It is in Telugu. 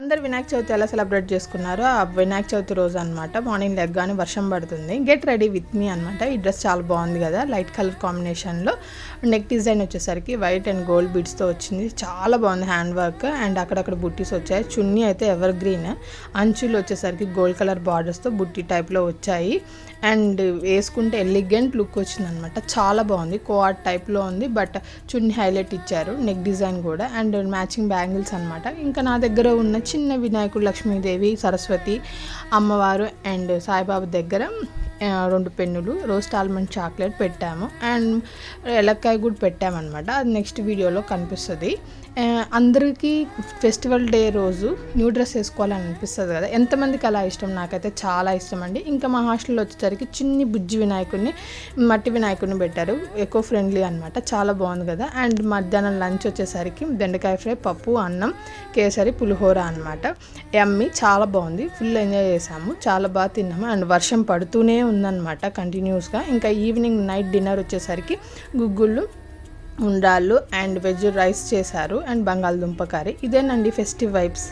అందరు వినాయక చవితి ఎలా సెలబ్రేట్ చేసుకున్నారో ఆ వినాయక చవితి రోజు అనమాట. మార్నింగ్ లెగ్గానే వర్షం పడుతుంది. గెట్ రెడీ విత్ మీ అనమాట. ఈ డ్రెస్ చాలా బాగుంది కదా, లైట్ కలర్ కాంబినేషన్లో. నెక్ డిజైన్ వచ్చేసరికి వైట్ అండ్ గోల్డ్ బీడ్స్తో వచ్చింది. చాలా బాగుంది హ్యాండ్ వర్క్ అండ్ అక్కడక్కడ బుట్టీస్ వచ్చాయి. చున్నీ అయితే ఎవర్ గ్రీన్, అంచులు వచ్చేసరికి గోల్డ్ కలర్ బార్డర్స్తో బుట్టి టైప్లో వచ్చాయి. అండ్ వేసుకుంటే ఎలిగెంట్ లుక్ వచ్చింది అనమాట. చాలా బాగుంది. కోఆర్ట్ టైప్లో ఉంది, బట్ చున్నీ హైలైట్ ఇచ్చారు. నెక్ డిజైన్ కూడా అండ్ మ్యాచింగ్ బ్యాంగిల్స్ అనమాట. ఇంకా నా దగ్గర ఉన్న చిన్న వినాయకుడు, లక్ష్మీదేవి, సరస్వతి అమ్మవారు అండ్ సాయిబాబా దగ్గర 2 పెన్నులు, రోస్ట్ ఆల్మండ్ చాక్లెట్ పెట్టాము అండ్ ఎలక్కాయ కూడా పెట్టామన్నమాట. అది నెక్స్ట్ వీడియోలో కనిపిస్తుంది. అందరికీ ఫెస్టివల్ డే రోజు న్యూ డ్రెస్ వేసుకోవాలని అనిపిస్తుంది కదా, ఎంతమందికి అలా ఇష్టం? నాకైతే చాలా ఇష్టం అండి. ఇంకా మా హాస్టల్లో వచ్చేసరికి చిన్ని బుజ్జి వినాయకుడిని, మట్టి వినాయకుడిని పెట్టారు. ఎకో ఫ్రెండ్లీ అనమాట. చాలా బాగుంది కదా. అండ్ మధ్యాహ్నం లంచ్ వచ్చేసరికి బెండకాయ ఫ్రై, పప్పు, అన్నం, కేసరి, పులిహోర అనమాట. యమ్మీ, చాలా బాగుంది. ఫుల్ ఎంజాయ్ చేసాము, చాలా బాగా తిన్నాము. అండ్ వర్షం పడుతూనే ఉందన్నమాట కంటిన్యూస్గా. ఇంకా ఈవినింగ్ నైట్ డిన్నర్ వచ్చేసరికి గుగ్గుళ్ళు, ఉండ్రాళ్ళు అండ్ వెజ్ రైస్ చేశారు అండ్ బంగాళదుంప కర్రీ. ఇదేనండి ఫెస్టివ్ వైబ్స్.